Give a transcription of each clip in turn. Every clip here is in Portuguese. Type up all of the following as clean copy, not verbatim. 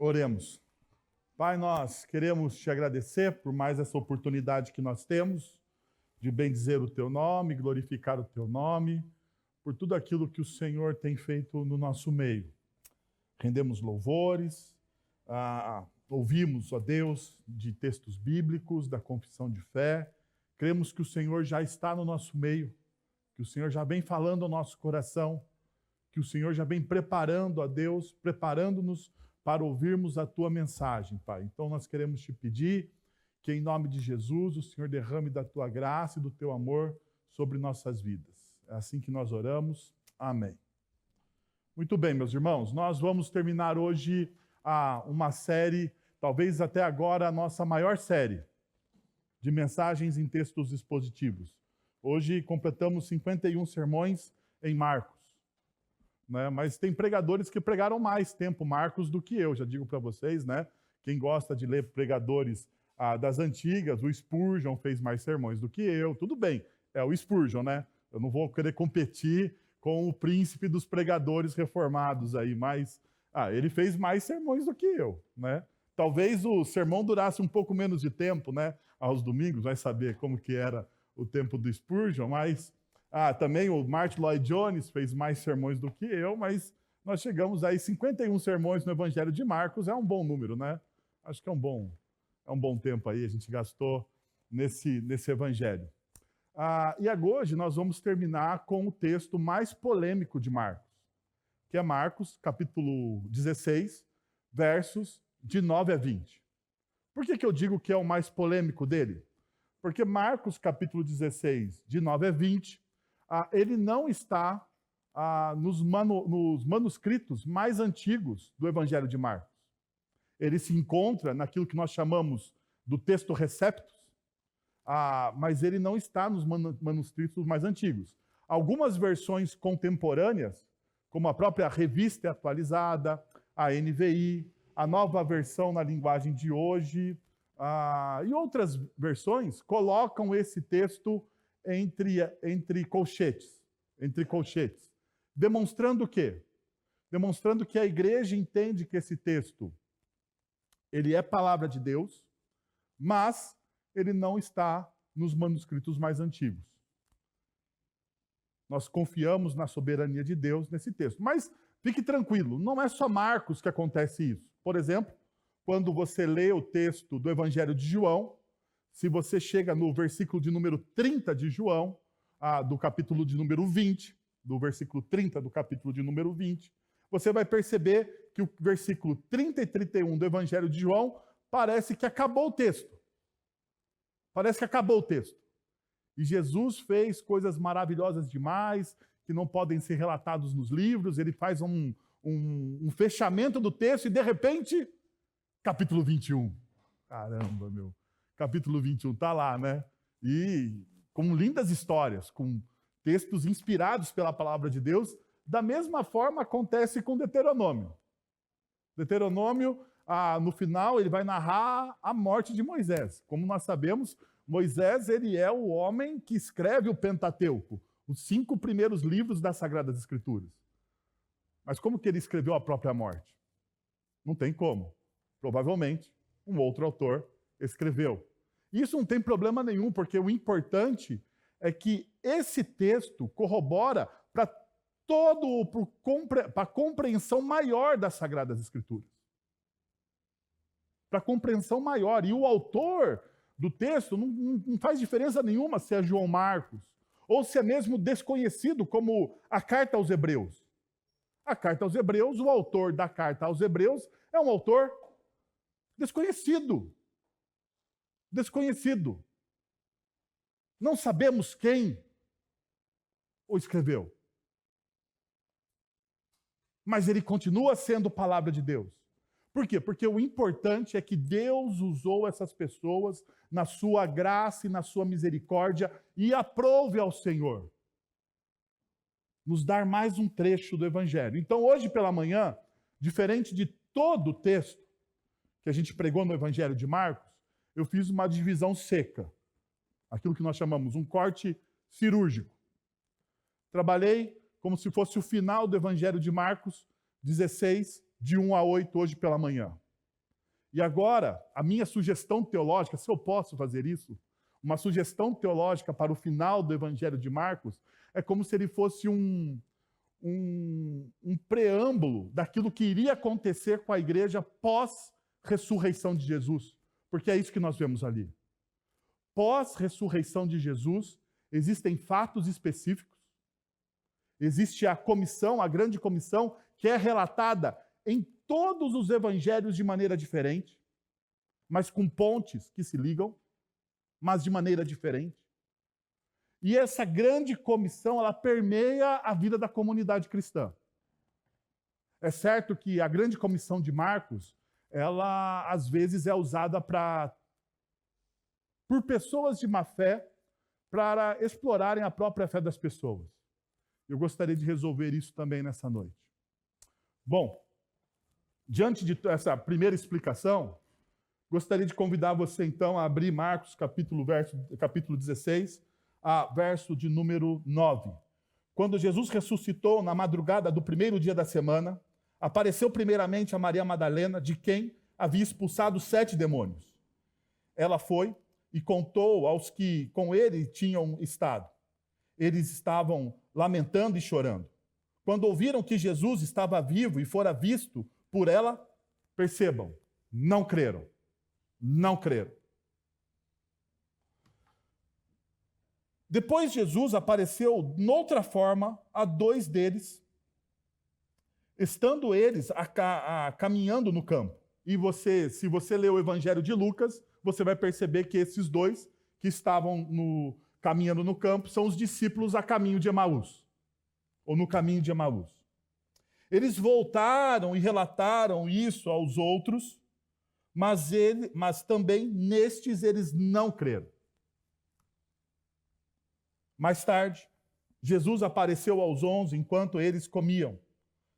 Oremos. Pai, nós queremos te agradecer por mais essa oportunidade que nós temos de bendizer o teu nome, glorificar o teu nome, por tudo aquilo que o Senhor tem feito no nosso meio. Rendemos louvores, ouvimos, ó Deus, de textos bíblicos, da confissão de fé. Cremos que o Senhor já está no nosso meio, que o Senhor já vem falando ao nosso coração, que o Senhor já vem preparando, ó Deus, preparando-nos para ouvirmos a tua mensagem, Pai. Então nós queremos te pedir que em nome de Jesus o Senhor derrame da tua graça e do teu amor sobre nossas vidas. É assim que nós oramos. Amém. Muito bem, meus irmãos, nós vamos terminar hoje uma série, talvez até agora a nossa maior série, de mensagens em textos expositivos. Hoje completamos 51 sermões em Marcos. Né? Mas tem pregadores que pregaram mais tempo Marcos do que eu, já digo para vocês, né? Quem gosta de ler pregadores das antigas, o Spurgeon fez mais sermões do que eu, tudo bem, é o Spurgeon, né? Eu não vou querer competir com o príncipe dos pregadores reformados aí, mas ele fez mais sermões do que eu, né? Talvez o sermão durasse um pouco menos de tempo, né? Aos domingos, vai saber como que era o tempo do Spurgeon, mas também o Martin Lloyd Jones fez mais sermões do que eu, mas nós chegamos aí 51 sermões no Evangelho de Marcos, é um bom número, né? Acho que é um bom tempo aí, a gente gastou nesse Evangelho. E hoje nós vamos terminar com o texto mais polêmico de Marcos, que é Marcos, capítulo 16, versos de 9 a 20. Por que eu digo que é o mais polêmico dele? Porque Marcos, capítulo 16, de 9 a 20, ele não está nos manuscritos mais antigos do Evangelho de Marcos. Ele se encontra naquilo que nós chamamos do texto receptus, mas ele não está nos manuscritos mais antigos. Algumas versões contemporâneas, como a própria Revista Atualizada, a NVI, a Nova Versão na Linguagem de Hoje, e outras versões, colocam esse texto entre colchetes, demonstrando o quê? Demonstrando que a igreja entende que esse texto ele é palavra de Deus, mas ele não está nos manuscritos mais antigos. Nós confiamos na soberania de Deus nesse texto. Mas fique tranquilo, não é só Marcos que acontece isso. Por exemplo, quando você lê o texto do Evangelho de João, se você chega no versículo de número 30 de João, do capítulo de número 20, do versículo 30 do capítulo de número 20, você vai perceber que o versículo 30 e 31 do Evangelho de João parece que acabou o texto. Parece que acabou o texto. E Jesus fez coisas maravilhosas demais, que não podem ser relatados nos livros, ele faz um fechamento do texto e, de repente, capítulo 21. Caramba, meu. Capítulo 21 está lá, né? E com lindas histórias, com textos inspirados pela palavra de Deus. Da mesma forma acontece com Deuteronômio. Deuteronômio, no final, ele vai narrar a morte de Moisés. Como nós sabemos, Moisés ele é o homem que escreve o Pentateuco, os 5 primeiros livros das Sagradas Escrituras. Mas como que ele escreveu a própria morte? Não tem como. Provavelmente, um outro autor escreveu. Isso não tem problema nenhum, porque o importante é que esse texto corrobora para a compreensão maior das Sagradas Escrituras. Para a compreensão maior. E o autor do texto não faz diferença nenhuma se é João Marcos, ou se é mesmo desconhecido, como a Carta aos Hebreus. A Carta aos Hebreus, o autor da Carta aos Hebreus é um autor desconhecido. Desconhecido. Não sabemos quem o escreveu. Mas ele continua sendo palavra de Deus. Por quê? Porque o importante é que Deus usou essas pessoas na sua graça e na sua misericórdia e aprove ao Senhor nos dar mais um trecho do Evangelho. Então, hoje pela manhã, diferente de todo o texto que a gente pregou no Evangelho de Marcos, eu fiz uma divisão seca, aquilo que nós chamamos um corte cirúrgico. Trabalhei como se fosse o final do Evangelho de Marcos 16, de 1 a 8, hoje pela manhã. E agora, a minha sugestão teológica, se eu posso fazer isso, uma sugestão teológica para o final do Evangelho de Marcos, é como se ele fosse um preâmbulo daquilo que iria acontecer com a igreja pós-ressurreição de Jesus. Porque é isso que nós vemos ali. Pós-ressurreição de Jesus, existem fatos específicos. Existe a comissão, a grande comissão, que é relatada em todos os evangelhos de maneira diferente, mas com pontes que se ligam, mas de maneira diferente. E essa grande comissão, ela permeia a vida da comunidade cristã. É certo que a grande comissão de Marcos, ela às vezes é usada por pessoas de má fé para explorarem a própria fé das pessoas. Eu gostaria de resolver isso também nessa noite. Bom, diante de essa primeira explicação, gostaria de convidar você então a abrir Marcos capítulo 16, verso de número 9. Quando Jesus ressuscitou na madrugada do primeiro dia da semana, apareceu primeiramente a Maria Madalena, de quem havia expulsado 7 demônios. Ela foi e contou aos que com ele tinham estado. Eles estavam lamentando e chorando. Quando ouviram que Jesus estava vivo e fora visto por ela, percebam, não creram. Não creram. Depois Jesus apareceu noutra forma a 2 deles, estando eles caminhando no campo. E se você ler o Evangelho de Lucas, você vai perceber que esses 2 que estavam caminhando no campo são os discípulos a caminho de Emaús, ou no caminho de Emaús. Eles voltaram e relataram isso aos outros, mas também nestes eles não creram. Mais tarde, Jesus apareceu aos 11 enquanto eles comiam.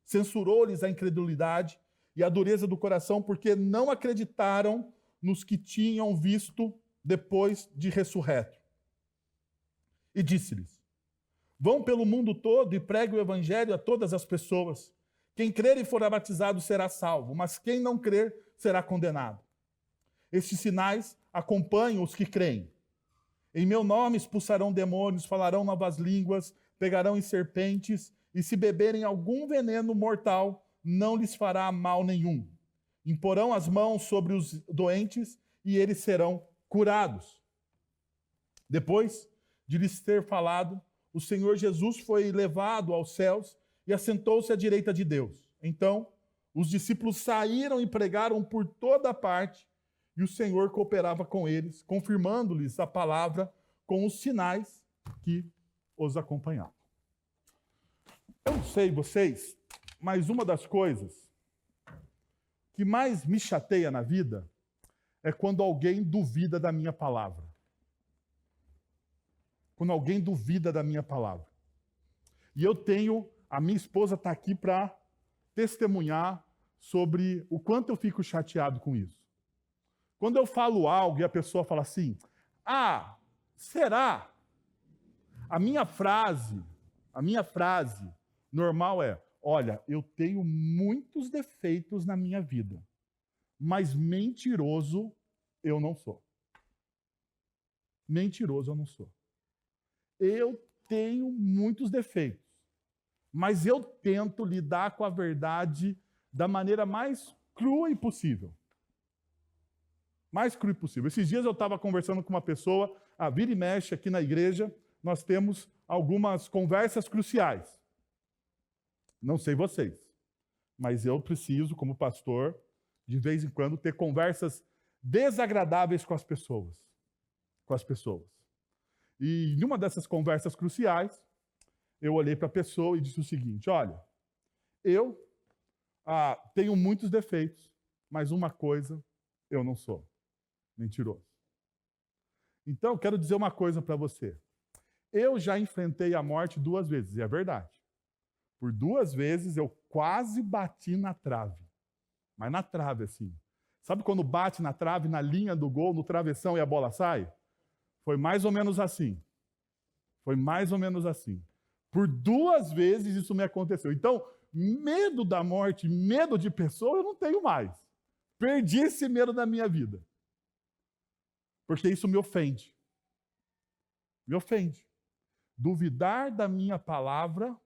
Censurou-lhes a incredulidade e a dureza do coração, porque não acreditaram nos que tinham visto depois de ressurreto. E disse-lhes: vão pelo mundo todo e preguem o evangelho a todas as pessoas. Quem crer e for batizado será salvo, mas quem não crer será condenado. Estes sinais acompanham os que creem. Em meu nome expulsarão demônios, falarão novas línguas, pegarão em serpentes, e se beberem algum veneno mortal, não lhes fará mal nenhum. Imporão as mãos sobre os doentes e eles serão curados. Depois de lhes ter falado, o Senhor Jesus foi levado aos céus e assentou-se à direita de Deus. Então, os discípulos saíram e pregaram por toda parte, e o Senhor cooperava com eles, confirmando-lhes a palavra com os sinais que os acompanhavam. Eu não sei vocês, mas uma das coisas que mais me chateia na vida é quando alguém duvida da minha palavra. Quando alguém duvida da minha palavra. E a minha esposa está aqui para testemunhar sobre o quanto eu fico chateado com isso. Quando eu falo algo e a pessoa fala assim, será? A minha frase normal é, olha, eu tenho muitos defeitos na minha vida, mas mentiroso eu não sou. Mentiroso eu não sou. Eu tenho muitos defeitos, mas eu tento lidar com a verdade da maneira mais crua e possível. Mais cru possível. Esses dias eu estava conversando com uma pessoa, vira e mexe aqui na igreja, nós temos algumas conversas cruciais. Não sei vocês, mas eu preciso, como pastor, de vez em quando, ter conversas desagradáveis com as pessoas. E em uma dessas conversas cruciais, eu olhei para a pessoa e disse o seguinte, olha, eu tenho muitos defeitos, mas uma coisa eu não sou. Mentiroso. Então, quero dizer uma coisa para você. Eu já enfrentei a morte 2 vezes, e é verdade. Por 2 vezes eu quase bati na trave. Mas na trave, assim. Sabe quando bate na trave, na linha do gol, no travessão e a bola sai? Foi mais ou menos assim. Por 2 vezes isso me aconteceu. Então, medo da morte, medo de pessoa, eu não tenho mais. Perdi esse medo da minha vida. Porque isso me ofende. Me ofende. Duvidar da minha palavra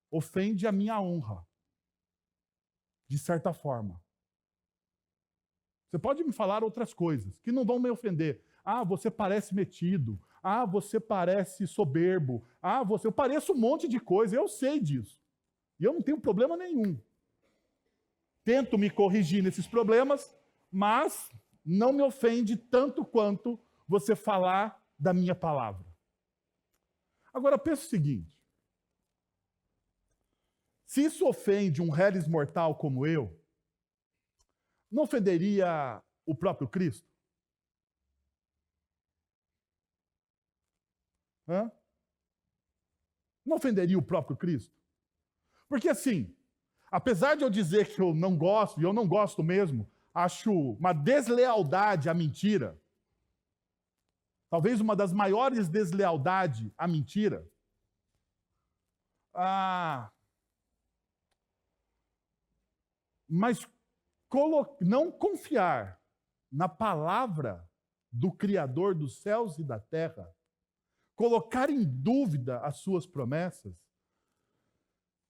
ofende a minha honra. De certa forma. Você pode me falar outras coisas que não vão me ofender. Ah, você parece metido. Ah, você parece soberbo. Ah, eu pareço um monte de coisa. Eu sei disso. E eu não tenho problema nenhum. Tento me corrigir nesses problemas, mas não me ofende tanto quanto você falar da minha palavra. Agora, pensa o seguinte. Se isso ofende um réis mortal como eu, não ofenderia o próprio Cristo? Hã? Não ofenderia o próprio Cristo? Porque assim, apesar de eu dizer que eu não gosto, e eu não gosto mesmo, acho uma deslealdade à mentira, talvez uma das maiores deslealdades à mentira, mas não confiar na palavra do Criador dos céus e da terra, colocar em dúvida as suas promessas,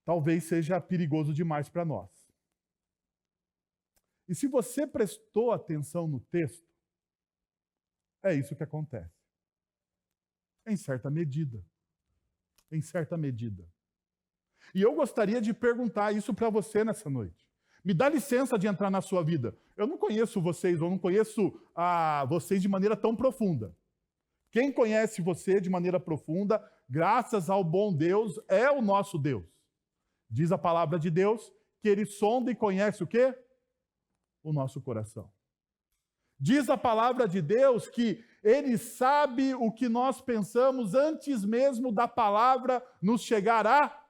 talvez seja perigoso demais para nós. E se você prestou atenção no texto, é isso que acontece. Em certa medida. Em certa medida. E eu gostaria de perguntar isso para você nessa noite. Me dá licença de entrar na sua vida. Eu não conheço vocês, eu não conheço vocês de maneira tão profunda. Quem conhece você de maneira profunda, graças ao bom Deus, é o nosso Deus. Diz a palavra de Deus que ele sonda e conhece o quê? O nosso coração. Diz a palavra de Deus que ele sabe o que nós pensamos antes mesmo da palavra nos chegar à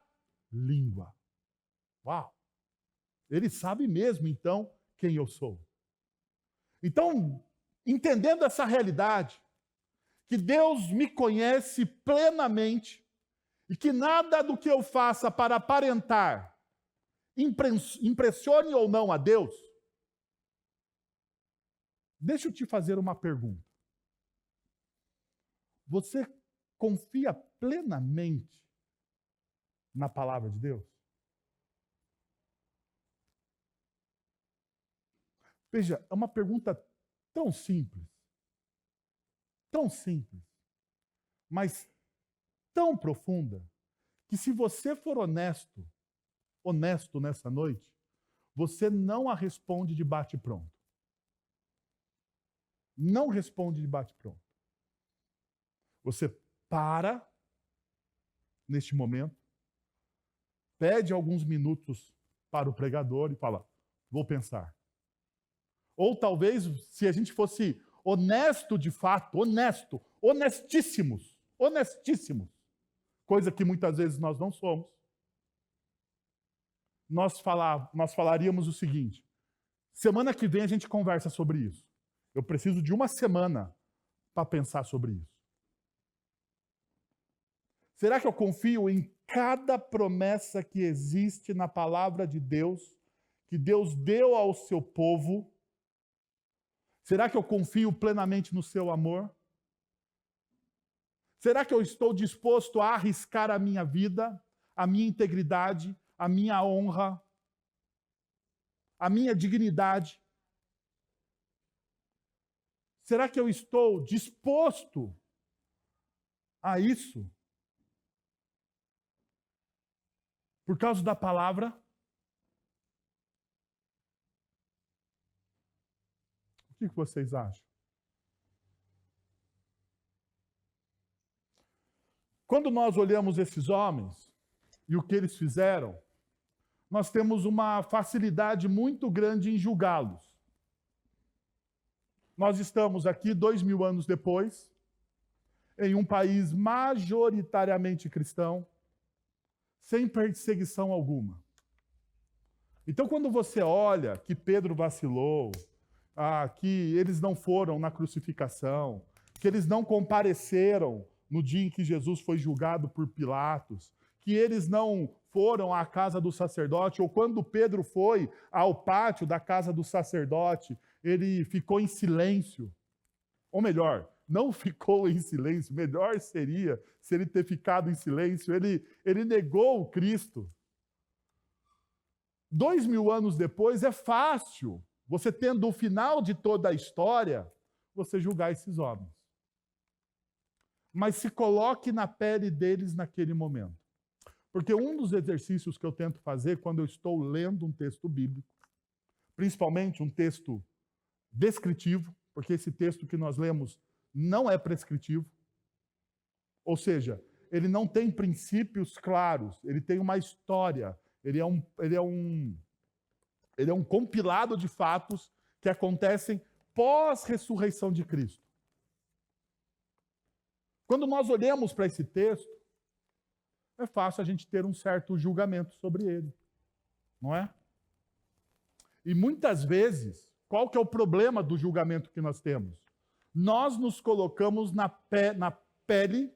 língua. Uau! Ele sabe mesmo, então, quem eu sou. Então, entendendo essa realidade, que Deus me conhece plenamente e que nada do que eu faça para aparentar impressione ou não a Deus, deixa eu te fazer uma pergunta. Você confia plenamente na palavra de Deus? Veja, é uma pergunta tão simples, mas tão profunda, que se você for honesto nessa noite, você não a responde de bate-pronto. Não responde de bate-pronto. Você para neste momento, pede alguns minutos para o pregador e fala, vou pensar. Ou talvez, se a gente fosse honesto de fato, honestíssimos, coisa que muitas vezes nós não somos, nós falaríamos o seguinte, semana que vem a gente conversa sobre isso. Eu preciso de uma semana para pensar sobre isso. Será que eu confio em cada promessa que existe na palavra de Deus, que Deus deu ao seu povo? Será que eu confio plenamente no seu amor? Será que eu estou disposto a arriscar a minha vida, a minha integridade, a minha honra, a minha dignidade? Será que eu estou disposto a isso? Por causa da palavra? O que vocês acham? Quando nós olhamos esses homens e o que eles fizeram, nós temos uma facilidade muito grande em julgá-los. Nós estamos aqui 2000 anos depois, em um país majoritariamente cristão, sem perseguição alguma. Então, quando você olha que Pedro vacilou, que eles não foram na crucificação, que eles não compareceram no dia em que Jesus foi julgado por Pilatos, que eles não foram à casa do sacerdote, ou quando Pedro foi ao pátio da casa do sacerdote, ele ficou em silêncio. Ou melhor, não ficou em silêncio, melhor seria se ele ter ficado em silêncio. Ele negou o Cristo. 2000 anos depois, é fácil, você tendo o final de toda a história, você julgar esses homens. Mas se coloque na pele deles naquele momento. Porque um dos exercícios que eu tento fazer quando eu estou lendo um texto bíblico, principalmente um texto descritivo, porque esse texto que nós lemos não é prescritivo, ou seja, ele não tem princípios claros, ele tem uma história, ele é um compilado de fatos que acontecem pós-ressurreição de Cristo. Quando nós olhamos para esse texto, é fácil a gente ter um certo julgamento sobre ele, não é? E muitas vezes, qual que é o problema do julgamento que nós temos? Nós nos colocamos na pele,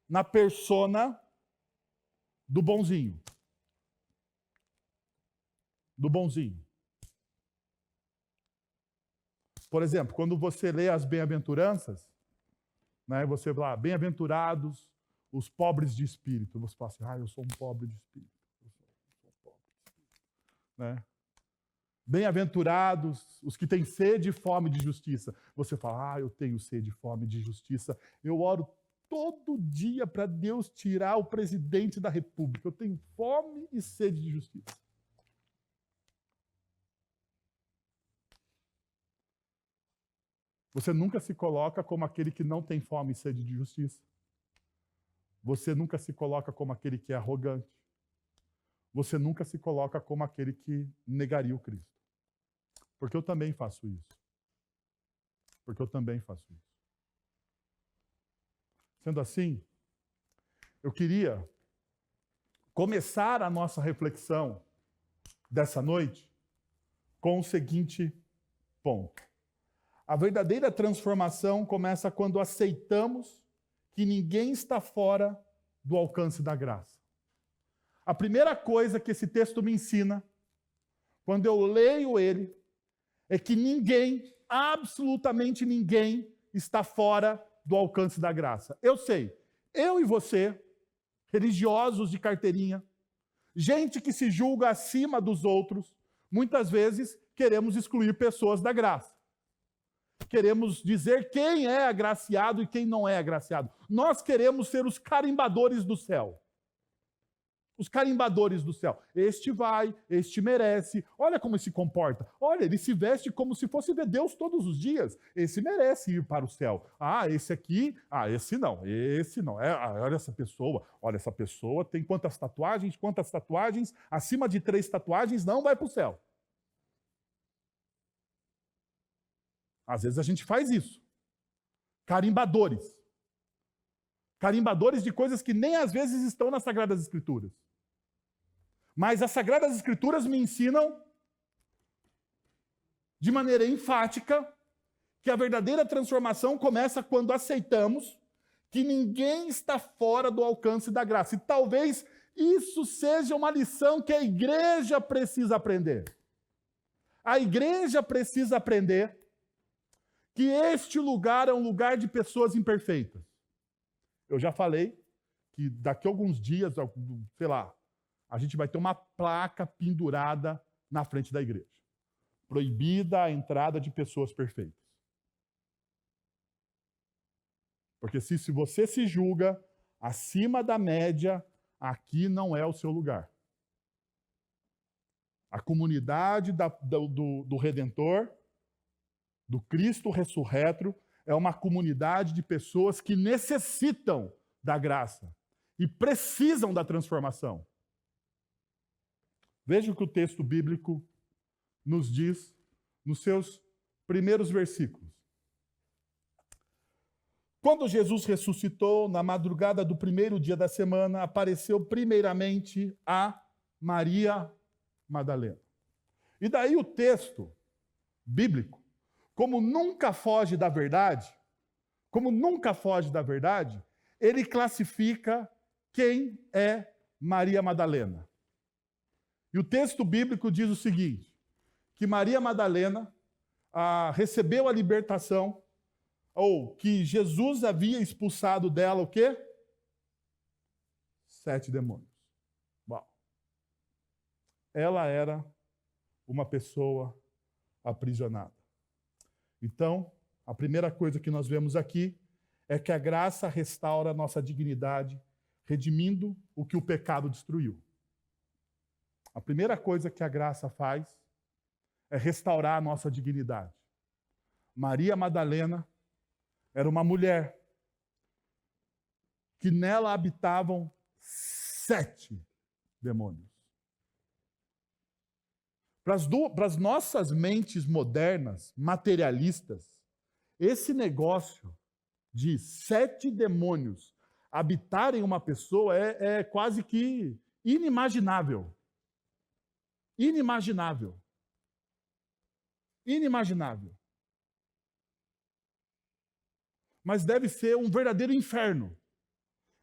na persona do bonzinho. Do bonzinho. Por exemplo, quando você lê as bem-aventuranças, né, você fala, bem-aventurados os pobres de espírito. Você fala assim, eu sou um pobre de espírito. Eu sou um pobre de espírito. Né? Bem-aventurados os que têm sede e fome de justiça. Você fala, eu tenho sede e fome de justiça. Eu oro todo dia para Deus tirar o presidente da República. Eu tenho fome e sede de justiça. Você nunca se coloca como aquele que não tem fome e sede de justiça. Você nunca se coloca como aquele que é arrogante. Você nunca se coloca como aquele que negaria o Cristo. Porque eu também faço isso. Porque eu também faço isso. Sendo assim, eu queria começar a nossa reflexão dessa noite com o seguinte ponto. A verdadeira transformação começa quando aceitamos que ninguém está fora do alcance da graça. A primeira coisa que esse texto me ensina, quando eu leio ele, é que ninguém, absolutamente ninguém, está fora do alcance da graça. Eu sei, eu e você, religiosos de carteirinha, gente que se julga acima dos outros, muitas vezes queremos excluir pessoas da graça. Queremos dizer quem é agraciado e quem não é agraciado. Nós queremos ser os carimbadores do céu. Os carimbadores do céu. Este vai, este merece. Olha como ele se comporta. Olha, ele se veste como se fosse ver Deus todos os dias. Esse merece ir para o céu. Esse aqui, esse não. Esse não. Olha essa pessoa. Olha, essa pessoa tem quantas tatuagens? Quantas tatuagens? Acima de 3 tatuagens não vai para o céu. Às vezes a gente faz isso. Carimbadores. Carimbadores de coisas que nem às vezes estão nas Sagradas Escrituras. Mas as Sagradas Escrituras me ensinam, de maneira enfática, que a verdadeira transformação começa quando aceitamos que ninguém está fora do alcance da graça. E talvez isso seja uma lição que a igreja precisa aprender. A igreja precisa aprender que este lugar é um lugar de pessoas imperfeitas. Eu já falei que daqui a alguns dias, sei lá, a gente vai ter uma placa pendurada na frente da igreja. Proibida a entrada de pessoas perfeitas. Porque se você se julga acima da média, aqui não é o seu lugar. A comunidade do Redentor, do Cristo ressurreto, é uma comunidade de pessoas que necessitam da graça e precisam da transformação. Veja o que o texto bíblico nos diz nos seus primeiros versículos. Quando Jesus ressuscitou, na madrugada do primeiro dia da semana, apareceu primeiramente a Maria Madalena. E daí o texto bíblico, como nunca foge da verdade, ele classifica quem é Maria Madalena. E o texto bíblico diz o seguinte, que Maria Madalena recebeu a libertação, ou que Jesus havia expulsado dela o quê? 7 demônios. Bom, ela era uma pessoa aprisionada. Então, a primeira coisa que nós vemos aqui é que a graça restaura a nossa dignidade, redimindo o que o pecado destruiu. A primeira coisa que a graça faz é restaurar a nossa dignidade. Maria Madalena era uma mulher que nela habitavam 7 demônios. Para as nossas mentes modernas, materialistas, esse negócio de 7 demônios habitarem uma pessoa é quase que inimaginável. Inimaginável. Inimaginável. Mas deve ser um verdadeiro inferno.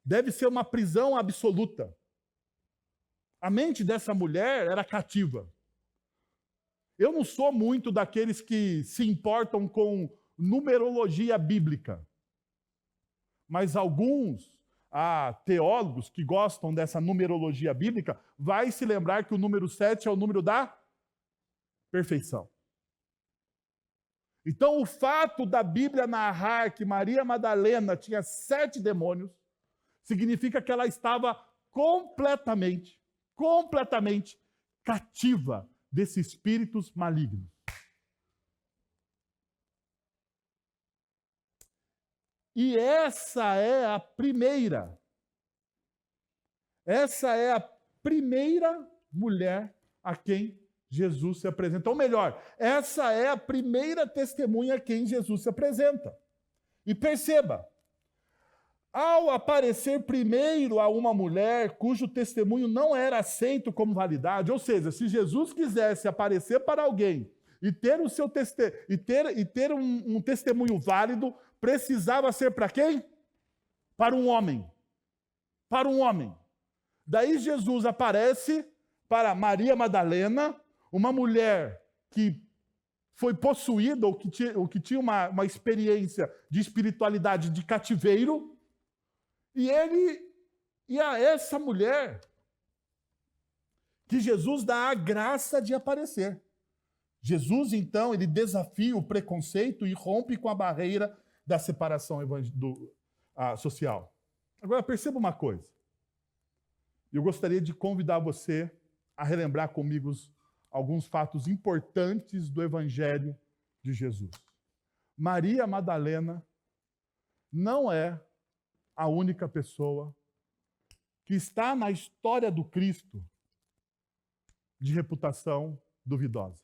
Deve ser uma prisão absoluta. A mente dessa mulher era cativa. Eu não sou muito daqueles que se importam com numerologia bíblica. Mas alguns teólogos que gostam dessa numerologia bíblica vai se lembrar que o número 7 é o número da perfeição. Então, o fato da Bíblia narrar que Maria Madalena tinha 7 demônios significa que ela estava completamente cativa desses espíritos malignos. E essa é a primeira mulher a quem Jesus se apresenta. Ou melhor, essa é a primeira testemunha a quem Jesus se apresenta. E perceba, ao aparecer primeiro a uma mulher cujo testemunho não era aceito como validade, ou seja, se Jesus quisesse aparecer para alguém e ter o seu um testemunho válido, precisava ser para quem? Para um homem. Para um homem. Daí Jesus aparece para Maria Madalena, uma mulher que foi possuída ou que tinha uma experiência de espiritualidade de cativeiro, e a essa mulher que Jesus dá a graça de aparecer. Jesus, então, ele desafia o preconceito e rompe com a barreira da separação social. Agora, perceba uma coisa. Eu gostaria de convidar você a relembrar comigo alguns fatos importantes do Evangelho de Jesus. Maria Madalena não é a única pessoa que está na história do Cristo de reputação duvidosa.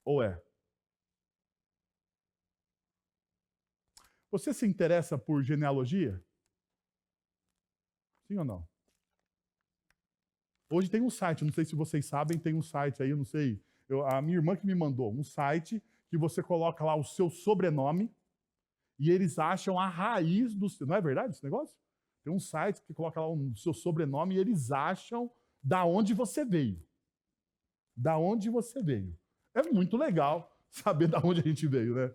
Ou é? Você se interessa por genealogia? Sim ou não? Hoje tem um site, não sei se vocês sabem, tem um site aí, eu não sei, a minha irmã que me mandou, um site que você coloca lá o seu sobrenome e eles acham a raiz do seu... Não é verdade esse negócio? Tem um site que coloca lá o seu sobrenome e eles acham da onde você veio. Da onde você veio. É muito legal saber da onde a gente veio, né?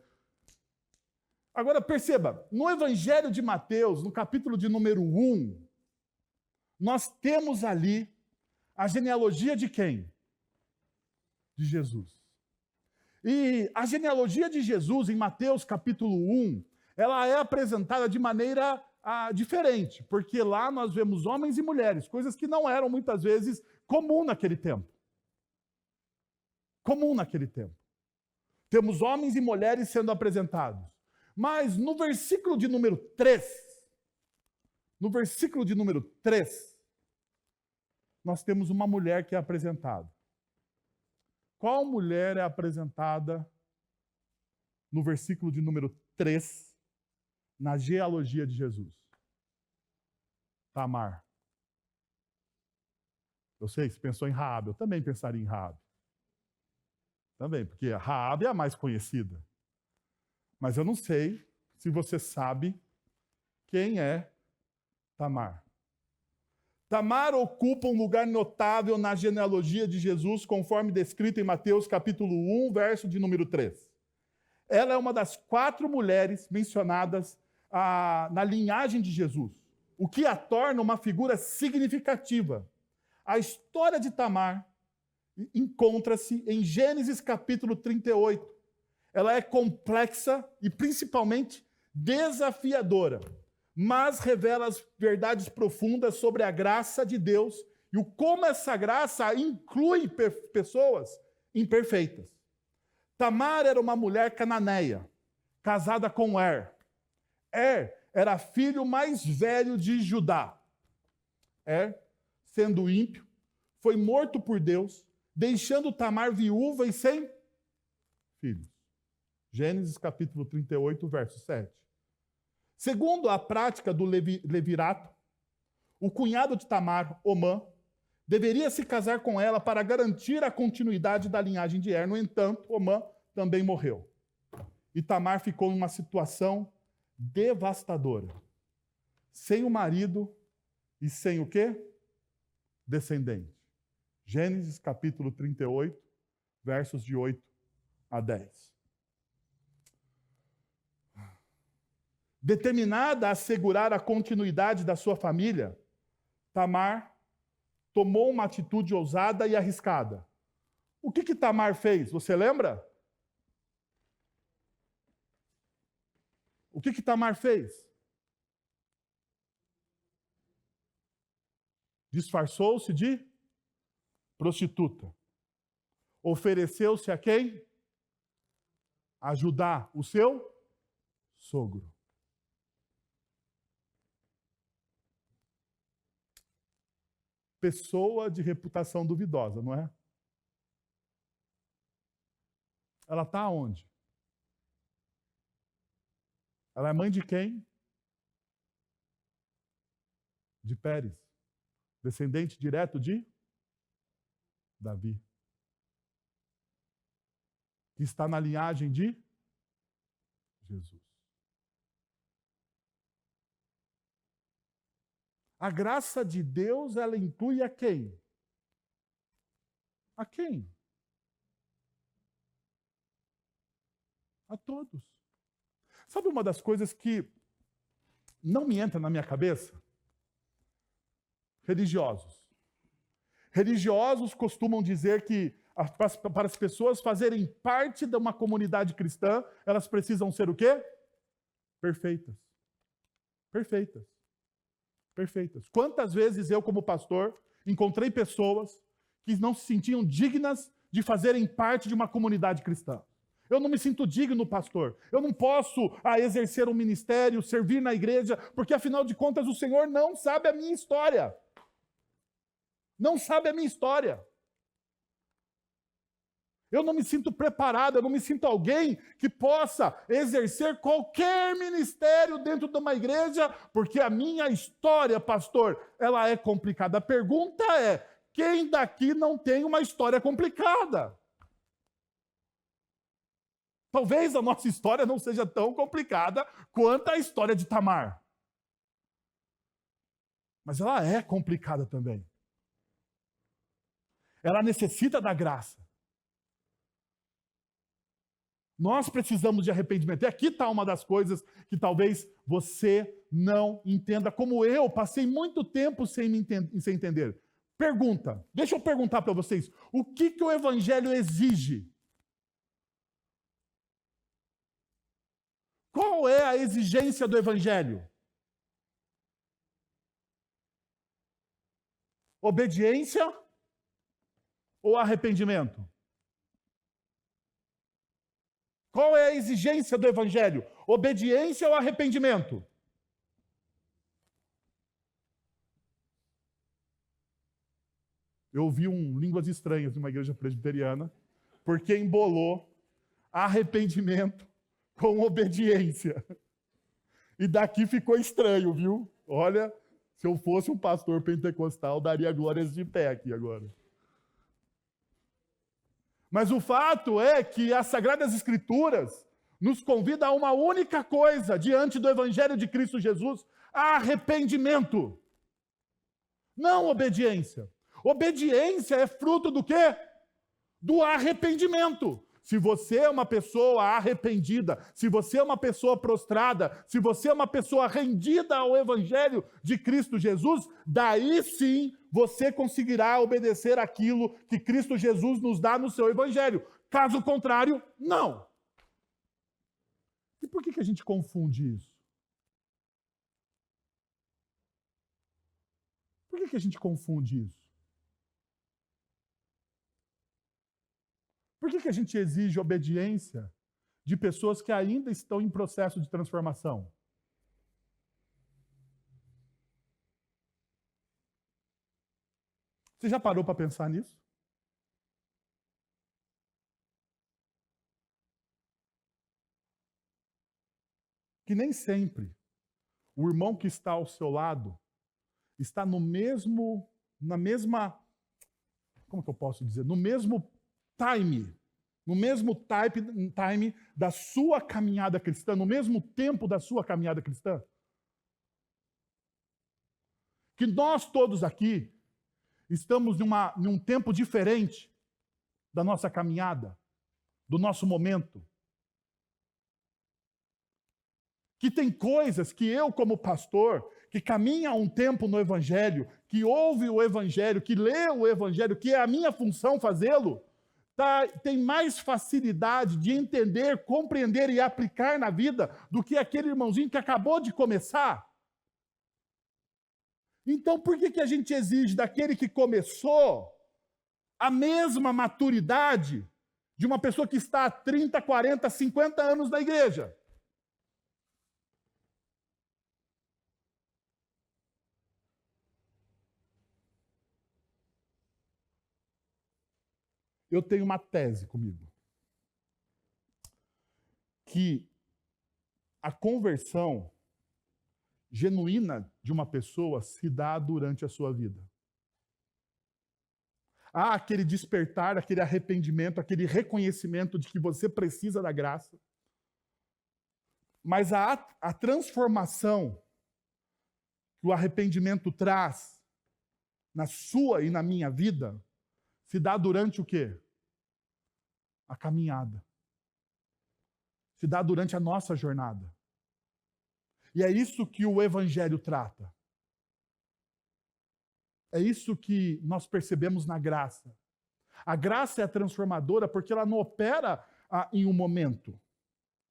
Agora, perceba, no Evangelho de Mateus, no capítulo de número 1, nós temos ali a genealogia de quem? De Jesus. E a genealogia de Jesus, em Mateus capítulo 1, ela é apresentada de maneira diferente, porque lá nós vemos homens e mulheres, coisas que não eram muitas vezes comum naquele tempo. Comum naquele tempo. Temos homens e mulheres sendo apresentados. Mas no versículo de número 3, nós temos uma mulher que é apresentada. Qual mulher é apresentada no versículo de número 3, na genealogia de Jesus? Tamar. Eu sei, você pensou em Raabe, eu também pensaria em Raabe. Também, porque Raabe é a mais conhecida. Mas eu não sei se você sabe quem é Tamar. Tamar ocupa um lugar notável na genealogia de Jesus, conforme descrito em Mateus capítulo 1, verso de número 3. Ela é uma das 4 mulheres mencionadas na linhagem de Jesus, o que a torna uma figura significativa. A história de Tamar encontra-se em Gênesis capítulo 38. Ela é complexa e principalmente desafiadora, mas revela as verdades profundas sobre a graça de Deus e o como essa graça inclui pessoas imperfeitas. Tamar era uma mulher cananeia, casada com Er. Er era filho mais velho de Judá. Er, sendo ímpio, foi morto por Deus, deixando Tamar viúva e sem filhos. Gênesis capítulo 38, verso 7. Segundo a prática do levirato, o cunhado de Tamar, Omã, deveria se casar com ela para garantir a continuidade da linhagem de Er. No entanto, Omã também morreu. E Tamar ficou numa situação devastadora. Sem o marido e sem o quê? Descendente. Gênesis capítulo 38, versos de 8 a 10. Determinada a assegurar a continuidade da sua família, Tamar tomou uma atitude ousada e arriscada. O que Tamar fez? Você lembra? O que Tamar fez? Disfarçou-se de prostituta. Ofereceu-se a quem? Ajudar o seu sogro. Pessoa de reputação duvidosa, não é? Ela está onde? Ela é mãe de quem? De Pérez. Descendente direto de Davi. Que está na linhagem de Jesus. A graça de Deus, ela inclui a quem? A quem? A todos. Sabe uma das coisas que não me entra na minha cabeça? Religiosos. Religiosos costumam dizer que para as pessoas fazerem parte de uma comunidade cristã, elas precisam ser o quê? Perfeitas. Perfeitas. Perfeitas. Quantas vezes eu, como pastor, encontrei pessoas que não se sentiam dignas de fazerem parte de uma comunidade cristã. Eu não me sinto digno, pastor. Eu não posso exercer um ministério, servir na igreja, porque afinal de contas o Senhor não sabe a minha história. Não sabe a minha história. Eu não me sinto preparado, eu não me sinto alguém que possa exercer qualquer ministério dentro de uma igreja, porque a minha história, pastor, ela é complicada. A pergunta é, quem daqui não tem uma história complicada? Talvez a nossa história não seja tão complicada quanto a história de Tamar. Mas ela é complicada também. Ela necessita da graça. Nós precisamos de arrependimento. E aqui está uma das coisas que talvez você não entenda, como eu passei muito tempo sem entender. Pergunta, deixa eu perguntar para vocês, o que o Evangelho exige? Qual é a exigência do Evangelho? Obediência ou arrependimento? Qual é a exigência do Evangelho? Obediência ou arrependimento? Eu ouvi Línguas Estranhas numa igreja presbiteriana, porque embolou arrependimento com obediência. E daqui ficou estranho, viu? Olha, se eu fosse um pastor pentecostal, daria glórias de pé aqui agora. Mas o fato é que as Sagradas Escrituras nos convidam a uma única coisa diante do Evangelho de Cristo Jesus, arrependimento. Não obediência. Obediência é fruto do quê? Do arrependimento. Se você é uma pessoa arrependida, se você é uma pessoa prostrada, se você é uma pessoa rendida ao Evangelho de Cristo Jesus, daí sim você conseguirá obedecer aquilo que Cristo Jesus nos dá no seu Evangelho. Caso contrário, não. E por que a gente confunde isso? Por que a gente confunde isso? Por que a gente exige obediência de pessoas que ainda estão em processo de transformação? Você já parou para pensar nisso? Que nem sempre o irmão que está ao seu lado está na mesma, como que eu posso dizer? No mesmo time da sua caminhada cristã, no mesmo tempo da sua caminhada cristã. Que nós todos aqui estamos num tempo diferente da nossa caminhada, do nosso momento. Que tem coisas que eu, como pastor, que caminha há um tempo no Evangelho, que ouve o Evangelho, que lê o Evangelho, que é a minha função fazê-lo, tem mais facilidade de entender, compreender e aplicar na vida do que aquele irmãozinho que acabou de começar. Então, por que a gente exige daquele que começou a mesma maturidade de uma pessoa que está há 30, 40, 50 anos na igreja? Eu tenho uma tese comigo. Que a conversão genuína de uma pessoa se dá durante a sua vida. Há aquele despertar, aquele arrependimento, aquele reconhecimento de que você precisa da graça. Mas a transformação que o arrependimento traz na sua e na minha vida se dá durante o quê? A caminhada. Se dá durante a nossa jornada. E é isso que o Evangelho trata. É isso que nós percebemos na graça. A graça é transformadora porque ela não opera em um momento.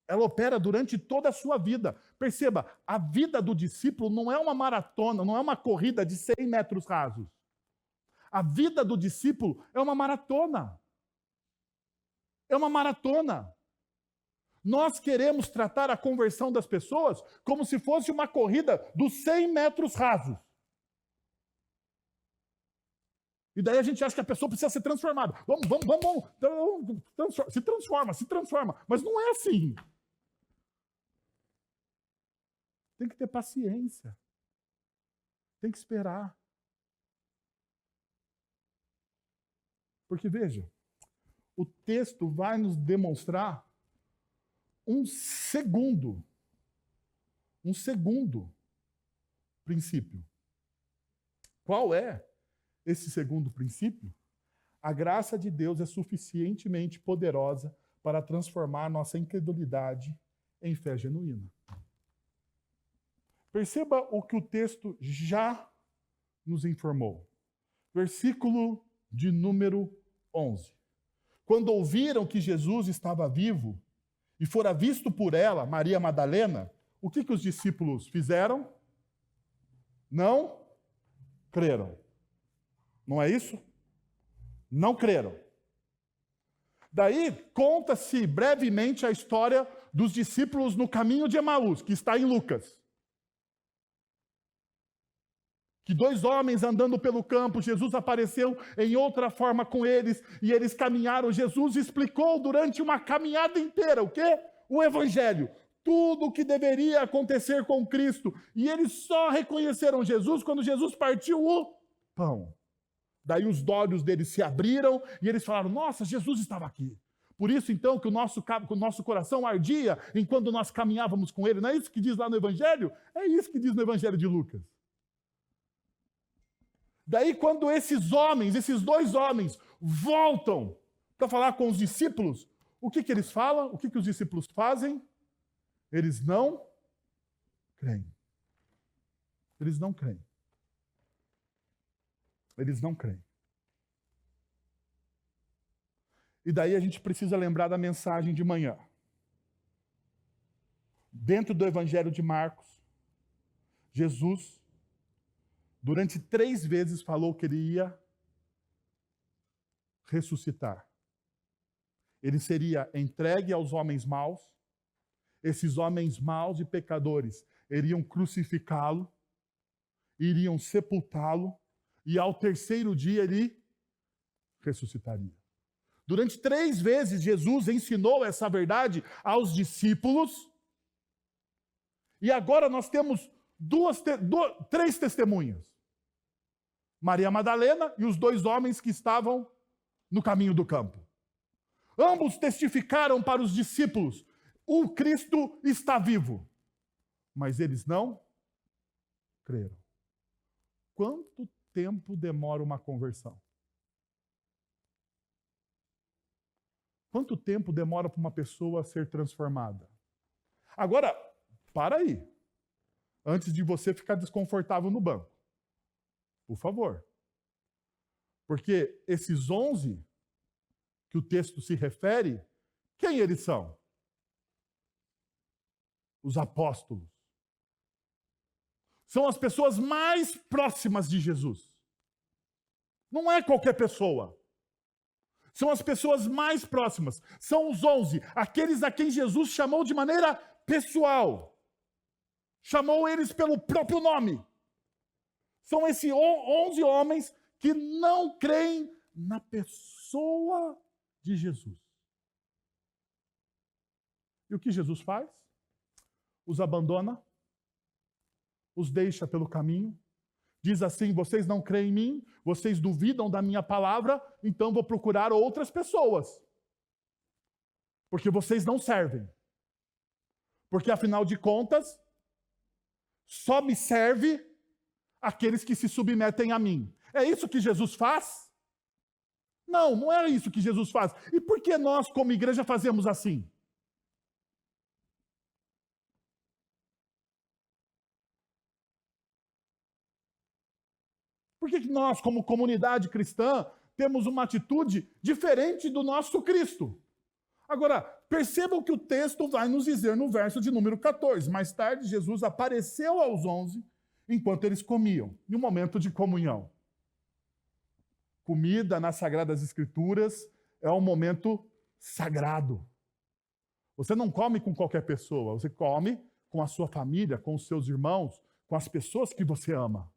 Ela opera durante toda a sua vida. Perceba, a vida do discípulo não é uma maratona, não é uma corrida de 100 metros rasos. A vida do discípulo é uma maratona. É uma maratona. Nós queremos tratar a conversão das pessoas como se fosse uma corrida dos 100 metros rasos. E daí a gente acha que a pessoa precisa ser transformada. Vamos, se transforma. Mas não é assim. Tem que ter paciência. Tem que esperar. Porque, veja, o texto vai nos demonstrar um segundo princípio. Qual é esse segundo princípio? A graça de Deus é suficientemente poderosa para transformar nossa incredulidade em fé genuína. Perceba o que o texto já nos informou. Versículo de número 11. Quando ouviram que Jesus estava vivo e fora visto por ela, Maria Madalena, o que os discípulos fizeram? Não creram. Não é isso? Não creram. Daí conta-se brevemente a história dos discípulos no caminho de Emaús, que está em Lucas. Que 2 homens andando pelo campo, Jesus apareceu em outra forma com eles, e eles caminharam. Jesus explicou durante uma caminhada inteira o quê? O Evangelho. Tudo o que deveria acontecer com Cristo. E eles só reconheceram Jesus quando Jesus partiu o pão. Daí os olhos deles se abriram e eles falaram, nossa, Jesus estava aqui. Por isso, então, que o nosso coração ardia enquanto nós caminhávamos com ele. Não é isso que diz lá no Evangelho? É isso que diz no Evangelho de Lucas. Daí, quando esses dois homens, voltam para falar com os discípulos, o que eles falam? O que os discípulos fazem? Eles não creem. Eles não creem. Eles não creem. E daí a gente precisa lembrar da mensagem de manhã. Dentro do Evangelho de Marcos, Jesus, durante 3 vezes, falou que ele ia ressuscitar. Ele seria entregue aos homens maus. Esses homens maus e pecadores iriam crucificá-lo, iriam sepultá-lo, e ao 3º dia ele ressuscitaria. Durante 3 vezes, Jesus ensinou essa verdade aos discípulos. E agora nós temos 3 testemunhas. Maria Madalena e os 2 homens que estavam no caminho do campo. Ambos testificaram para os discípulos: o Cristo está vivo. Mas eles não creram. Quanto tempo demora uma conversão? Quanto tempo demora para uma pessoa ser transformada? Agora, para aí. Antes de você ficar desconfortável no banco. Por favor. Porque esses 11 que o texto se refere, quem eles são? Os apóstolos. São as pessoas mais próximas de Jesus. Não é qualquer pessoa. São as pessoas mais próximas. São os 11, aqueles a quem Jesus chamou de maneira pessoal. Chamou eles pelo próprio nome. São esses 11 homens que não creem na pessoa de Jesus. E o que Jesus faz? Os abandona, os deixa pelo caminho. Diz assim: vocês não creem em mim, vocês duvidam da minha palavra, então vou procurar outras pessoas. Porque vocês não servem. Porque, afinal de contas, só me serve aqueles que se submetem a mim. É isso que Jesus faz? Não, não é isso que Jesus faz. E por que nós, como igreja, fazemos assim? Por que nós, como comunidade cristã, temos uma atitude diferente do nosso Cristo? Agora, percebam que o texto vai nos dizer no verso de número 14. Mais tarde, Jesus apareceu aos 11 enquanto eles comiam, em um momento de comunhão. Comida nas Sagradas Escrituras é um momento sagrado. Você não come com qualquer pessoa, você come com a sua família, com os seus irmãos, com as pessoas que você ama.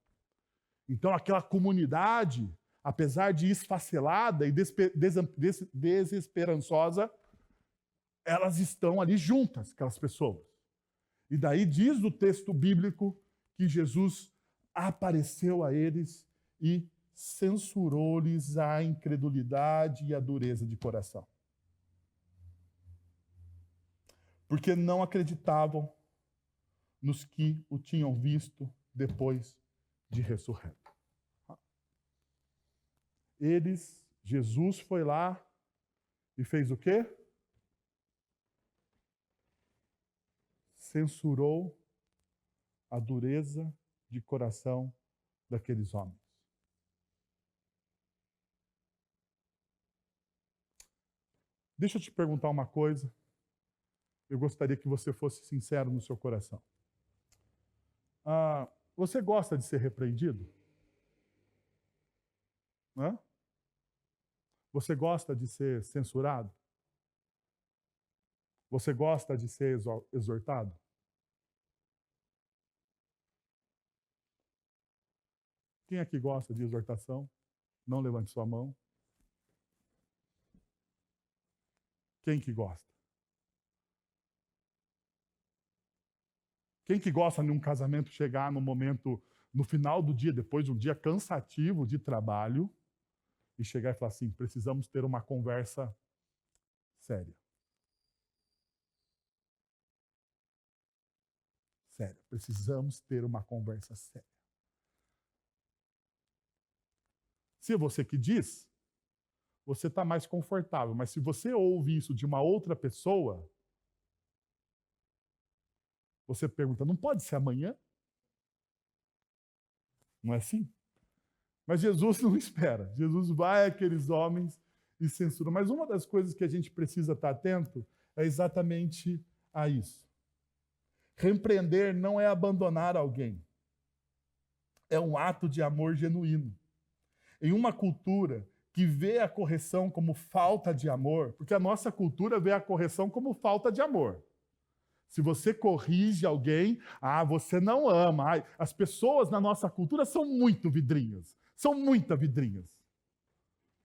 Então, aquela comunidade, apesar de esfacelada e desesperançosa, elas estão ali juntas, aquelas pessoas. E daí diz o texto bíblico que Jesus apareceu a eles e censurou-lhes a incredulidade e a dureza de coração. Porque não acreditavam nos que o tinham visto depois de ressurreto. Jesus foi lá e fez o quê? Censurou a dureza de coração daqueles homens. Deixa eu te perguntar uma coisa. Eu gostaria que você fosse sincero no seu coração. Você gosta de ser repreendido? Hã? Você gosta de ser censurado? Você gosta de ser exortado? Quem aqui gosta de exortação? Não levante sua mão. Quem que gosta? Quem que gosta de um casamento chegar no momento, no final do dia, depois de um dia cansativo de trabalho, e chegar e falar assim: precisamos ter uma conversa séria. Séria. Precisamos ter uma conversa séria. Se é você que diz, você está mais confortável. Mas se você ouve isso de uma outra pessoa, você pergunta, não pode ser amanhã? Não é assim? Mas Jesus não espera. Jesus vai àqueles homens e censura. Mas uma das coisas que a gente precisa estar atento é exatamente a isso. Repreender não é abandonar alguém. É um ato de amor genuíno. Em uma cultura que vê a correção como falta de amor, porque a nossa cultura vê a correção como falta de amor. Se você corrige alguém, você não ama. As pessoas na nossa cultura são muito vidrinhas. São muita vidrinhas.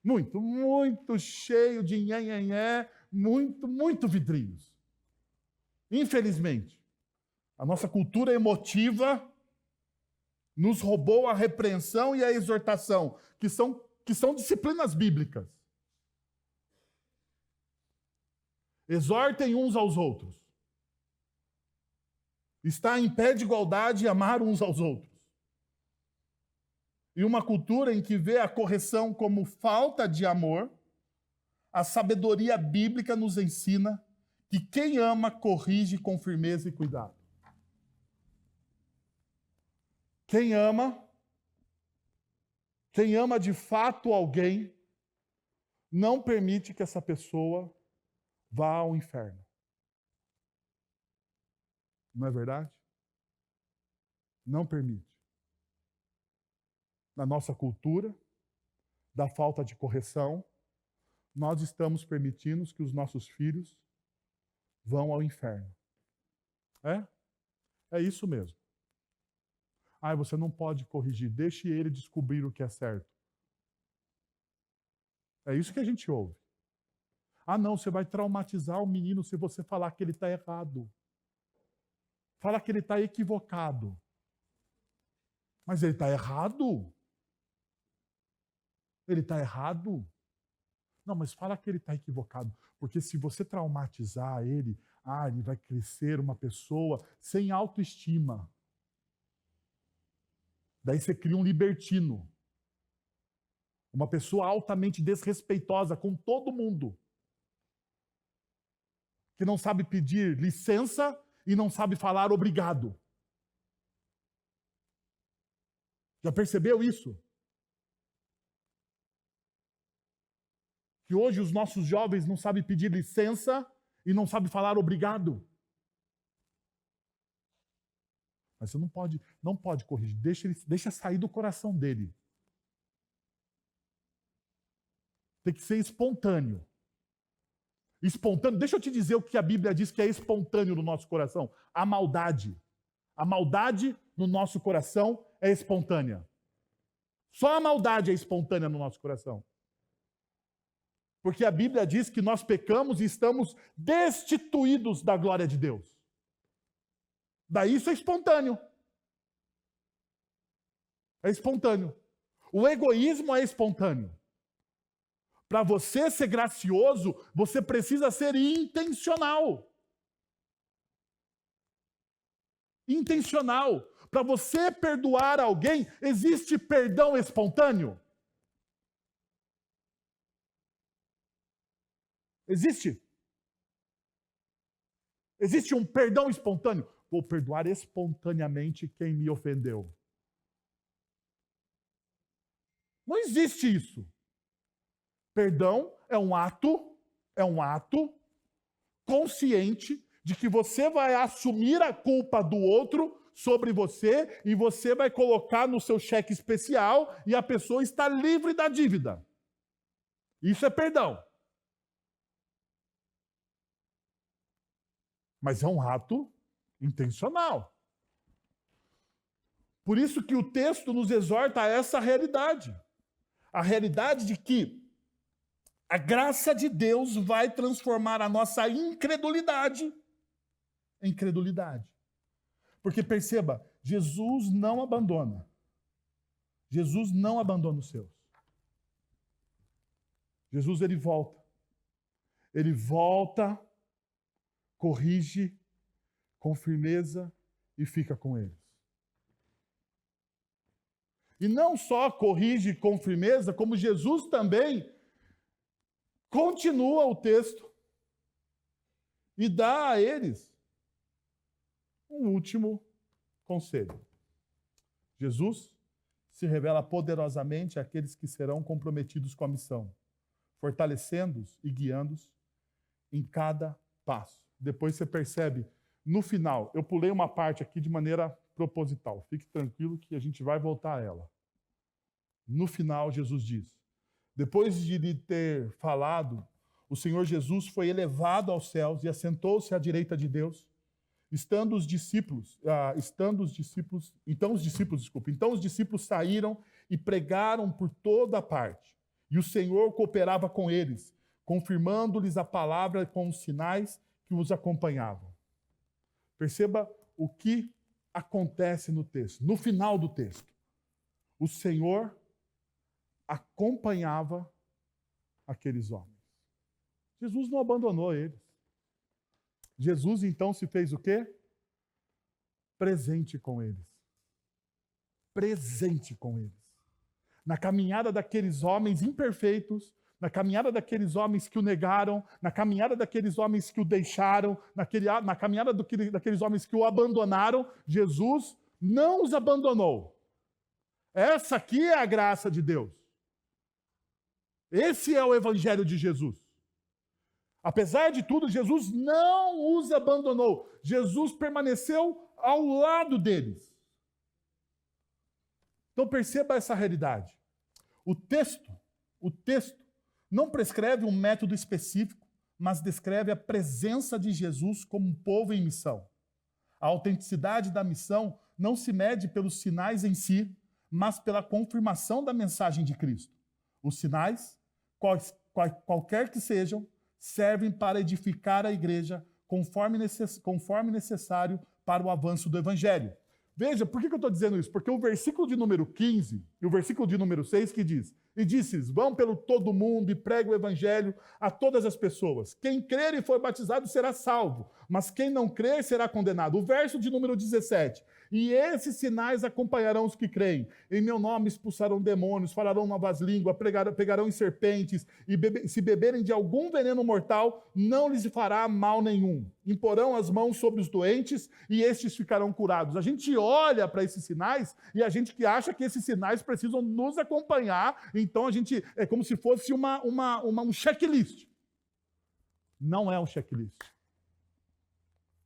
Muito cheio de nhenhenhé, muito vidrinhos. Infelizmente, a nossa cultura emotiva nos roubou a repreensão e a exortação, que são disciplinas bíblicas. Exortem uns aos outros. Está em pé de igualdade amar uns aos outros. E uma cultura em que vê a correção como falta de amor, a sabedoria bíblica nos ensina que quem ama corrige com firmeza e cuidado. Quem ama de fato alguém, não permite que essa pessoa vá ao inferno. Não é verdade? Não permite. Na nossa cultura, da falta de correção, nós estamos permitindo que os nossos filhos vão ao inferno. É isso mesmo. Você não pode corrigir, deixe ele descobrir o que é certo. É isso que a gente ouve. Não, você vai traumatizar o menino se você falar que ele está errado. Fala que ele está equivocado. Mas ele está errado? Ele está errado? Não, mas fala que ele está equivocado. Porque se você traumatizar ele, ele vai crescer uma pessoa sem autoestima. Daí você cria um libertino. Uma pessoa altamente desrespeitosa com todo mundo. Que não sabe pedir licença e não sabe falar obrigado. Já percebeu isso? Que hoje os nossos jovens não sabem pedir licença e não sabem falar obrigado. Mas você não pode corrigir. Deixa sair do coração dele. Tem que ser espontâneo. Espontâneo. Deixa eu te dizer o que a Bíblia diz que é espontâneo no nosso coração. A maldade. A maldade no nosso coração é espontânea. Só a maldade é espontânea no nosso coração. Porque a Bíblia diz que nós pecamos e estamos destituídos da glória de Deus. Daí isso é espontâneo. É espontâneo. O egoísmo é espontâneo. Para você ser gracioso, você precisa ser intencional. Intencional. Para você perdoar alguém, existe perdão espontâneo? Existe? Existe um perdão espontâneo? Vou perdoar espontaneamente quem me ofendeu. Não existe isso. Perdão é um ato consciente de que você vai assumir a culpa do outro sobre você e você vai colocar no seu cheque especial e a pessoa está livre da dívida. Isso é perdão. Mas é um ato intencional. Por isso que o texto nos exorta a essa realidade. A realidade de que a graça de Deus vai transformar a nossa incredulidade em credulidade. Porque perceba, Jesus não abandona. Jesus não abandona os seus. Jesus, ele volta. Ele volta, corrige com firmeza e fica com eles. E não só corrige com firmeza, como Jesus também continua o texto e dá a eles um último conselho. Jesus se revela poderosamente àqueles que serão comprometidos com a missão, fortalecendo-os e guiando-os em cada passo. Depois você percebe, no final, eu pulei uma parte aqui de maneira proposital. Fique tranquilo que a gente vai voltar a ela. No final, Jesus diz, depois de lhe ter falado, o Senhor Jesus foi elevado aos céus e assentou-se à direita de Deus. Então os discípulos saíram e pregaram por toda parte. E o Senhor cooperava com eles, confirmando-lhes a palavra com os sinais que os acompanhavam. Perceba o que acontece no texto. No final do texto, o Senhor acompanhava aqueles homens. Jesus não abandonou eles. Jesus, então, se fez o quê? Presente com eles. Presente com eles. Na caminhada daqueles homens imperfeitos, na caminhada daqueles homens que o negaram, na caminhada daqueles homens que o deixaram, na caminhada daqueles homens que o abandonaram, Jesus não os abandonou. Essa aqui é a graça de Deus. Esse é o evangelho de Jesus. Apesar de tudo, Jesus não os abandonou. Jesus permaneceu ao lado deles. Então perceba essa realidade. O texto não prescreve um método específico, mas descreve a presença de Jesus como um povo em missão. A autenticidade da missão não se mede pelos sinais em si, mas pela confirmação da mensagem de Cristo. Os sinais, qualquer que sejam, servem para edificar a igreja conforme necessário para o avanço do evangelho. Veja, por que eu estou dizendo isso? Porque o versículo de número 15 e o versículo de número 6 que diz, e disse, vão pelo todo mundo e pregue o evangelho a todas as pessoas. Quem crer e for batizado será salvo, mas quem não crer será condenado. O verso de número 17, e esses sinais acompanharão os que creem. Em meu nome expulsarão demônios, falarão novas línguas, pegarão em serpentes, e se beberem de algum veneno mortal, não lhes fará mal nenhum. Imporão as mãos sobre os doentes e estes ficarão curados. A gente olha para esses sinais e a gente que acha que esses sinais precisam nos acompanhar, então a gente é como se fosse um checklist. Não é um checklist.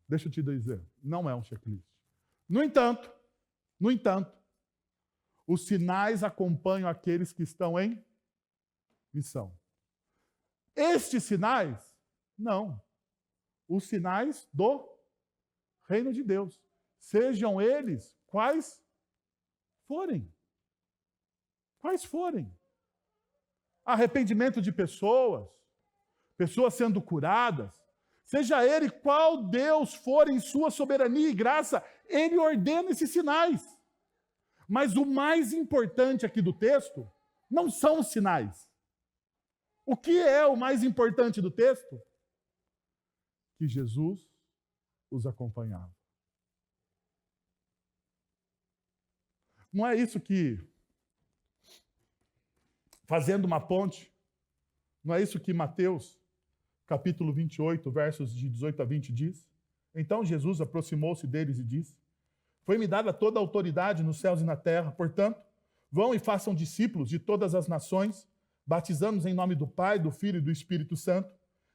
Deixa eu te dizer, não é um checklist. No entanto, os sinais acompanham aqueles que estão em missão. Estes sinais, não. Os sinais do reino de Deus. Sejam eles quais forem. Quais forem. Arrependimento de pessoas sendo curadas, seja ele qual Deus for em sua soberania e graça, ele ordena esses sinais. Mas o mais importante aqui do texto não são os sinais. O que é o mais importante do texto? Que Jesus os acompanhava. Não é isso que, fazendo uma ponte, não é isso que Mateus, capítulo 28, versos de 18 a 20 diz? Então Jesus aproximou-se deles e disse, foi-me dada toda a autoridade nos céus e na terra, portanto, vão e façam discípulos de todas as nações, batizando-os em nome do Pai, do Filho e do Espírito Santo,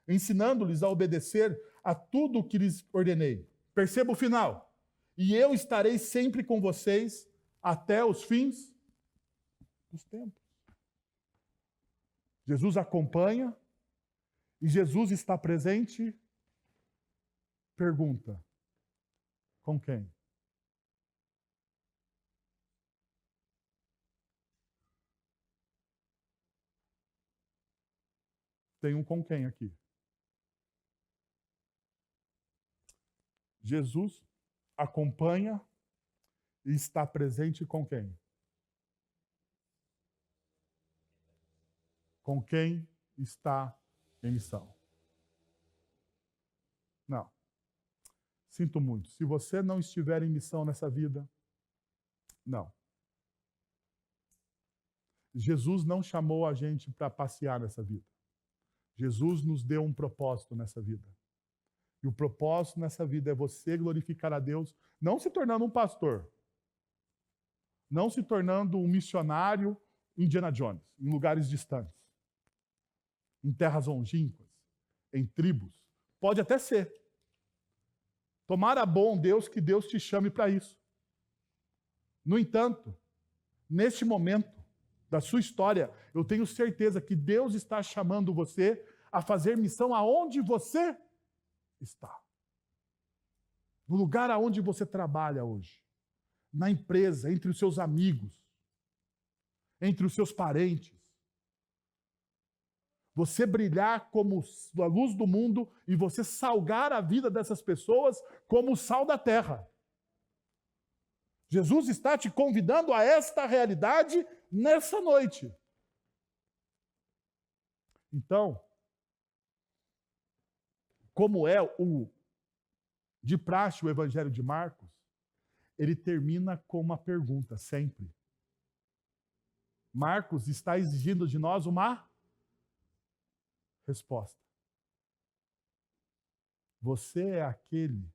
ensinando-lhes a obedecer a tudo o que lhes ordenei. Perceba o final. E eu estarei sempre com vocês até os fins dos tempos. Jesus acompanha e Jesus está presente. Pergunta: com quem? Tem um com quem aqui? Jesus acompanha e está presente com quem? Com quem está em missão. Não. Sinto muito. Se você não estiver em missão nessa vida, não. Jesus não chamou a gente para passear nessa vida. Jesus nos deu um propósito nessa vida. E o propósito nessa vida é você glorificar a Deus, não se tornando um pastor, não se tornando um missionário Indiana Jones, em lugares distantes, em terras longínquas, em tribos. Pode até ser. Tomara bom Deus que Deus te chame para isso. No entanto, neste momento da sua história, eu tenho certeza que Deus está chamando você a fazer missão aonde você está. No lugar aonde você trabalha hoje. Na empresa, entre os seus amigos, entre os seus parentes. Você brilhar como a luz do mundo e você salgar a vida dessas pessoas como o sal da terra. Jesus está te convidando a esta realidade nessa noite. Então, como é de praxe o Evangelho de Marcos, ele termina com uma pergunta, sempre. Marcos está exigindo de nós uma resposta. Você é aquele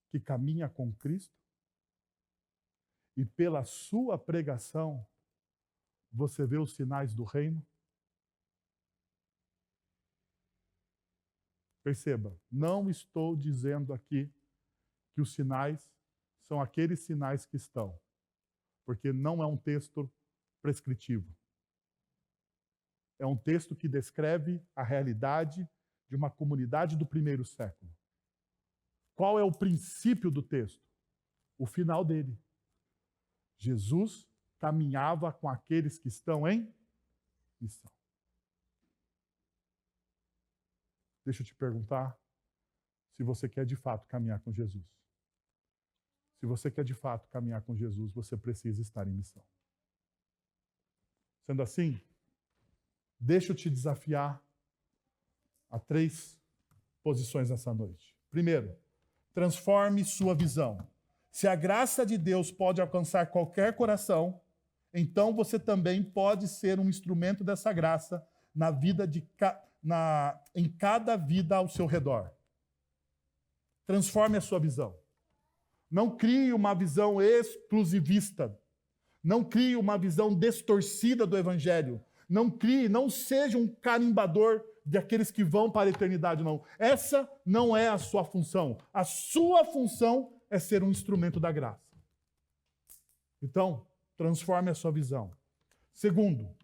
que caminha com Cristo? E pela sua pregação, você vê os sinais do reino? Perceba, não estou dizendo aqui que os sinais são aqueles sinais que estão, porque não é um texto prescritivo. É um texto que descreve a realidade de uma comunidade do primeiro século. Qual é o princípio do texto? O final dele. Jesus caminhava com aqueles que estão em missão. Deixa eu te perguntar se você quer de fato caminhar com Jesus. Se você quer de fato caminhar com Jesus, você precisa estar em missão. Sendo assim, deixa eu te desafiar a 3 posições nessa noite. Primeiro, transforme sua visão. Se a graça de Deus pode alcançar qualquer coração, então você também pode ser um instrumento dessa graça na vida em cada vida ao seu redor. Transforme a sua visão. Não crie uma visão exclusivista. Não crie uma visão distorcida do Evangelho. Não seja um carimbador daqueles que vão para a eternidade, não. Essa não é a sua função. A sua função é ser um instrumento da graça. Então, transforme a sua visão. Segundo,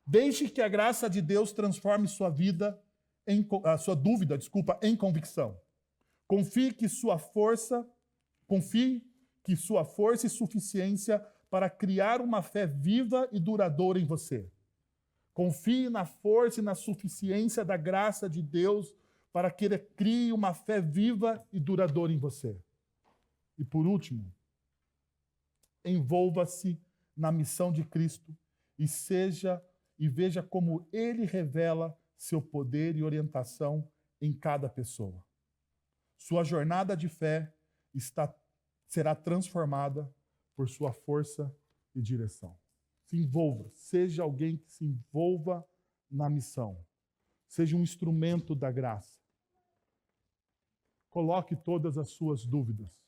deixe que a graça de Deus transforme sua sua dúvida, em convicção. Confie que sua força e suficiência para criar uma fé viva e duradoura em você. Confie na força e na suficiência da graça de Deus para que Ele crie uma fé viva e duradoura em você. E por último, envolva-se na missão de Cristo e veja como Ele revela seu poder e orientação em cada pessoa. Sua jornada de fé será transformada por sua força e direção. Se envolva, seja alguém que se envolva na missão. Seja um instrumento da graça. Coloque todas as suas dúvidas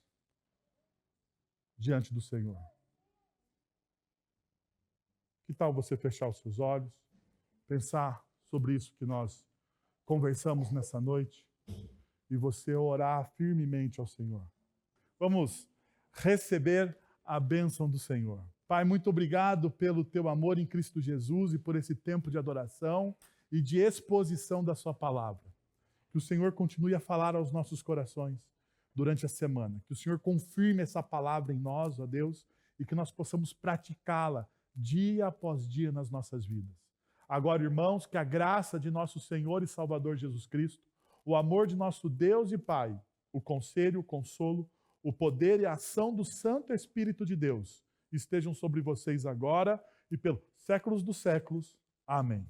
diante do Senhor. Que tal você fechar os seus olhos, pensar sobre isso que nós conversamos nessa noite e você orar firmemente ao Senhor? Vamos receber a bênção do Senhor. Pai, muito obrigado pelo teu amor em Cristo Jesus e por esse tempo de adoração e de exposição da sua palavra. Que o Senhor continue a falar aos nossos corações durante a semana. Que o Senhor confirme essa palavra em nós, ó Deus, e que nós possamos praticá-la dia após dia nas nossas vidas. Agora, irmãos, que a graça de nosso Senhor e Salvador Jesus Cristo, o amor de nosso Deus e Pai, o conselho, o consolo, o poder e a ação do Santo Espírito de Deus estejam sobre vocês agora e pelos séculos dos séculos. Amém.